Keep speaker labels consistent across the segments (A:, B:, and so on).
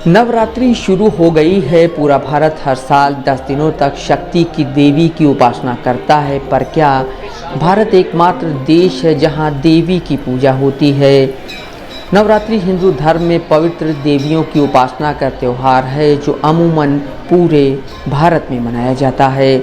A: नवरात्रि शुरू हो गई है। पूरा भारत हर साल 10 दिनों तक शक्ति की देवी की उपासना करता है, पर क्या भारत एकमात्र देश है जहां देवी की पूजा होती है? नवरात्रि हिंदू धर्म में पवित्र देवियों की उपासना का त्यौहार है जो अमूमन पूरे भारत में मनाया जाता है।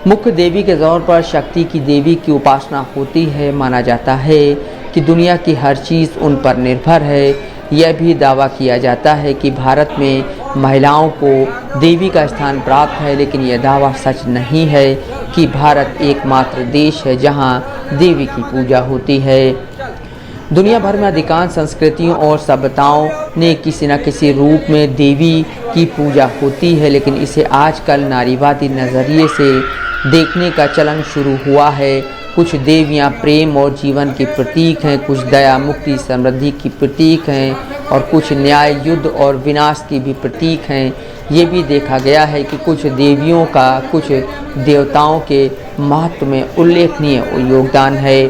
A: मुख्य देवी के तौर पर शक्ति की देवी की उपासना होती है। माना जाता है कि दुनिया की हर चीज़ उन पर निर्भर है। यह भी दावा किया जाता है कि भारत में महिलाओं को देवी का स्थान प्राप्त है, लेकिन यह दावा सच नहीं है कि भारत एकमात्र देश है जहां देवी की पूजा होती है। दुनिया भर में अधिकांश संस्कृतियों और सभ्यताओं ने किसी न किसी रूप में देवी की पूजा होती है, लेकिन इसे आजकल नारीवादी नज़रिए से देखने का चलन शुरू हुआ है। कुछ देवियां प्रेम और जीवन के प्रतीक हैं, कुछ दया, मुक्ति, समृद्धि की प्रतीक हैं और कुछ न्याय, युद्ध और विनाश की भी प्रतीक हैं। ये भी देखा गया है कि कुछ देवियों का कुछ देवताओं के महत्व में उल्लेखनीय योगदान है।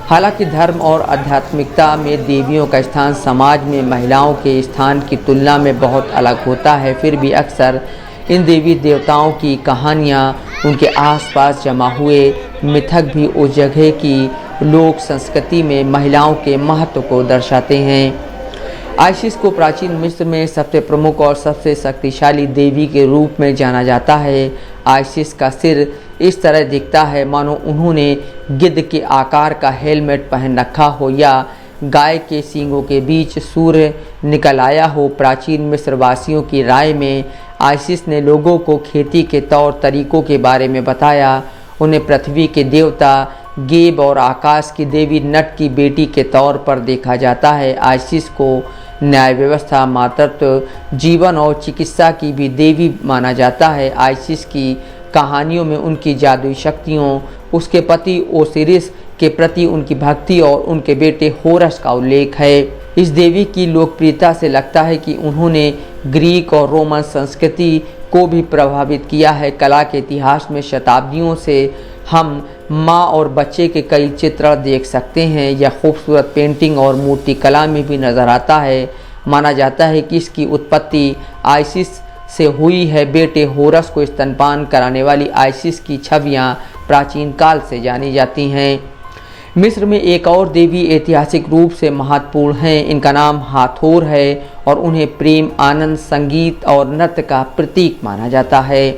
A: हालांकि धर्म और आध्यात्मिकता में देवियों का स्थान समाज में महिलाओं के स्थान की तुलना में बहुत अलग होता है, फिर भी अक्सर इन देवी देवताओं की कहानियाँ, उनके आसपास जमा हुए मिथक भी उस जगह की लोक संस्कृति में महिलाओं के महत्व को दर्शाते हैं। आइसिस को प्राचीन मिस्र में सबसे प्रमुख और सबसे शक्तिशाली देवी के रूप में जाना जाता है। आइसिस का सिर इस तरह दिखता है मानो उन्होंने गिद्ध के आकार का हेलमेट पहन रखा हो या गाय के सींगों के बीच सूर्य निकल आया हो। प्राचीन मिस्र वासियों की राय में आइसिस ने लोगों को खेती के तौर तरीकों के बारे में बताया। उन्हें पृथ्वी के देवता गेब और आकाश की देवी नट की बेटी के तौर पर देखा जाता है। आइसिस को न्याय व्यवस्था, मातृत्व, जीवन और चिकित्सा की भी देवी माना जाता है। आइसिस की कहानियों में उनकी जादुई शक्तियों, उसके पति ओसिरिस के प्रति उनकी भक्ति और उनके बेटे होरस का उल्लेख है। इस देवी की लोकप्रियता से लगता है कि उन्होंने ग्रीक और रोमन संस्कृति को भी प्रभावित किया है। कला के इतिहास में शताब्दियों से हम माँ और बच्चे के कई चित्र देख सकते हैं। यह खूबसूरत पेंटिंग और मूर्ति कला में भी नज़र आता है। माना जाता है कि इसकी उत्पत्ति आइसिस से हुई है। बेटे होरस को स्तनपान कराने वाली आइसिस की छवियाँ प्राचीन काल से जानी जाती हैं। मिस्र में एक और देवी ऐतिहासिक रूप से महत्वपूर्ण हैं। इनका नाम हाथोर है और उन्हें प्रेम, आनंद, संगीत और नृत्य का प्रतीक माना जाता है।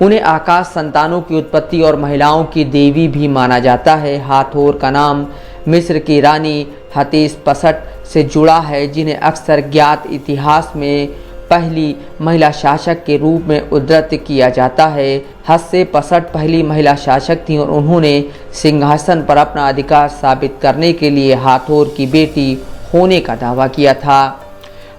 A: उन्हें आकाश, संतानों की उत्पत्ति और महिलाओं की देवी भी माना जाता है। हाथोर का नाम मिस्र की रानी हतेशपसट से जुड़ा है, जिन्हें अक्सर ज्ञात इतिहास में पहली महिला शासक के रूप में उद्धृत किया जाता है। हत्शेपसट पहली महिला शासक थीं और उन्होंने सिंहासन पर अपना अधिकार साबित करने के लिए हाथोर की बेटी होने का दावा किया था।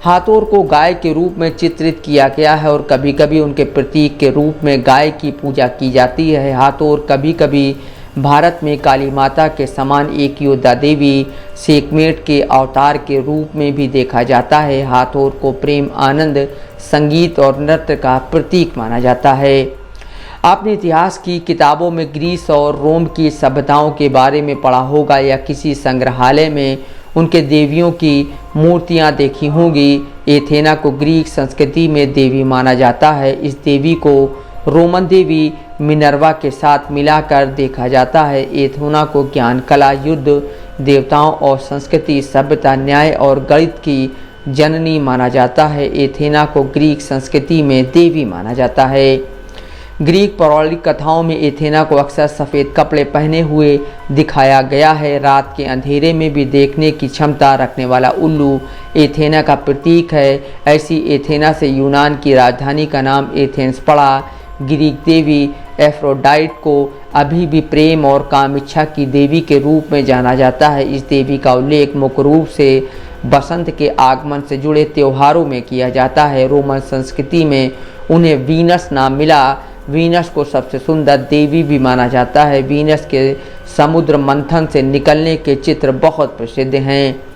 A: हाथोर को गाय के रूप में चित्रित किया गया है और कभी कभी उनके प्रतीक के रूप में गाय की पूजा की जाती है। हाथोर कभी कभी भारत में काली माता के समान एक योद्धा देवी सेकमेट के अवतार के रूप में भी देखा जाता है। हाथोर को प्रेम, आनंद, संगीत और नृत्य का प्रतीक माना जाता है। आपने इतिहास की किताबों में ग्रीस और रोम की सभ्यताओं के बारे में पढ़ा होगा या किसी संग्रहालय में उनके देवियों की मूर्तियां देखी होंगी। एथेना को ग्रीक संस्कृति में देवी माना जाता है। इस देवी को रोमन देवी मिनर्वा के साथ मिलाकर देखा जाता है। एथेना को ज्ञान, कला, युद्ध, देवताओं और संस्कृति, सभ्यता, न्याय और गणित की जननी माना जाता है। एथेना को ग्रीक संस्कृति में देवी माना जाता है। ग्रीक पौराणिक कथाओं में एथेना को अक्सर सफ़ेद कपड़े पहने हुए दिखाया गया है। रात के अंधेरे में भी देखने की क्षमता रखने वाला उल्लू एथेना का प्रतीक है। ऐसी एथेना से यूनान की राजधानी का नाम एथेंस पड़ा। ग्रीक देवी एफ्रोडाइट को अभी भी प्रेम और काम इच्छा की देवी के रूप में जाना जाता है। इस देवी का उल्लेख मुख्य रूप से बसंत के आगमन से जुड़े त्योहारों में किया जाता है। रोमन संस्कृति में उन्हें वीनस नाम मिला। वीनस को सबसे सुंदर देवी भी माना जाता है। वीनस के समुद्र मंथन से निकलने के चित्र बहुत प्रसिद्ध हैं।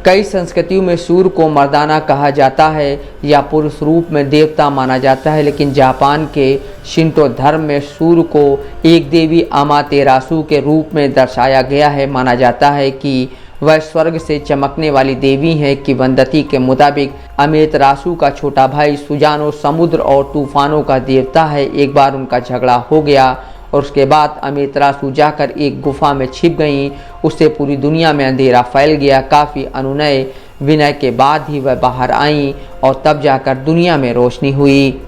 A: कई संस्कृतियों में सूर्य को मर्दाना कहा जाता है या पुरुष रूप में देवता माना जाता है, लेकिन जापान के शिंटो धर्म में सूर्य को एक देवी अमातेरासु के रूप में दर्शाया गया है। माना जाता है कि वह स्वर्ग से चमकने वाली देवी हैं। किंवदंती के मुताबिक अमेतरासु का छोटा भाई सुजानो समुद्र और तूफानों का देवता है। एक बार उनका झगड़ा हो गया और उसके बाद अमेतरासु जाकर एक गुफा में छिप गईं। उससे पूरी दुनिया में अंधेरा फैल गया। काफ़ी अनुनय विनय के बाद ही वह बाहर आईं और तब जाकर दुनिया में रोशनी हुई।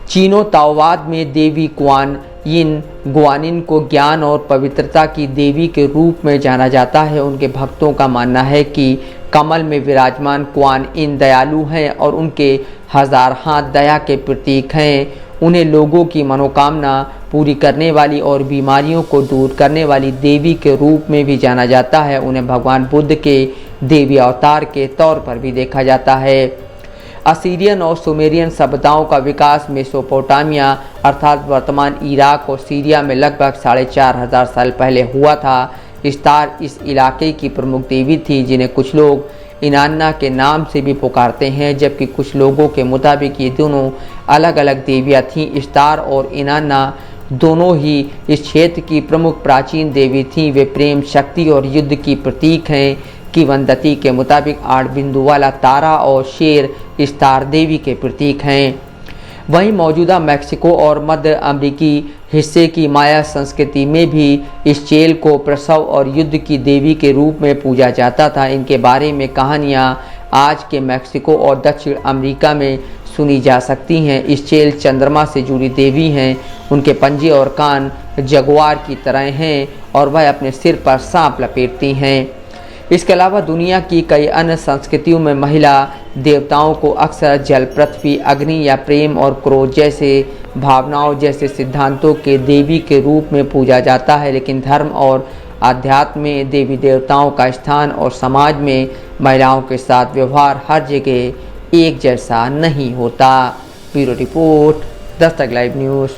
A: चीनो ताओवाद में देवी कुआन यिन गुआनिन को ज्ञान और पवित्रता की देवी के रूप में जाना जाता है। उनके भक्तों का मानना है कि कमल में विराजमान कुआन यिन दयालु हैं और उनके 1000 हाथ दया के प्रतीक हैं। उन्हें लोगों की मनोकामना पूरी करने वाली और बीमारियों को दूर करने वाली देवी के रूप में भी जाना जाता है। उन्हें भगवान बुद्ध के देवी अवतार के तौर पर भी देखा जाता है। असीरियन और सुमेरियन सभ्यताओं का विकास मेसोपोटामिया अर्थात वर्तमान इराक और सीरिया में लगभग 4500 साल पहले हुआ था। इस्तार इस इलाके की प्रमुख देवी थी, जिन्हें कुछ लोग इनान्ना के नाम से भी पुकारते हैं, जबकि कुछ लोगों के मुताबिक ये दोनों अलग अलग देवियाँ थीं। इस्तार और इनान्ना दोनों ही इस क्षेत्र की प्रमुख प्राचीन देवी थीं। वे प्रेम, शक्ति और युद्ध की प्रतीक हैं। किंवदंती के मुताबिक 8 बिंदु वाला तारा और शेर इस्तार देवी के प्रतीक हैं। वहीं मौजूदा मैक्सिको और मध्य अमेरिकी हिस्से की माया संस्कृति में भी इस चेल को प्रसव और युद्ध की देवी के रूप में पूजा जाता था। इनके बारे में कहानियाँ आज के मैक्सिको और दक्षिण अमेरिका में सुनी जा सकती हैं। इस चेल चंद्रमा से जुड़ी देवी हैं। उनके पंजे और कान जगुआर की तरह हैं और वह अपने सिर पर सांप लपेटती हैं। इसके अलावा दुनिया की कई अन्य संस्कृतियों में महिला देवताओं को अक्सर जल, पृथ्वी, अग्नि या प्रेम और क्रोध जैसे भावनाओं जैसे सिद्धांतों के देवी के रूप में पूजा जाता है। लेकिन धर्म और आध्यात्म में देवी देवताओं का स्थान और समाज में महिलाओं के साथ व्यवहार हर जगह एक जैसा नहीं होता। Bureau report, Dastak live news.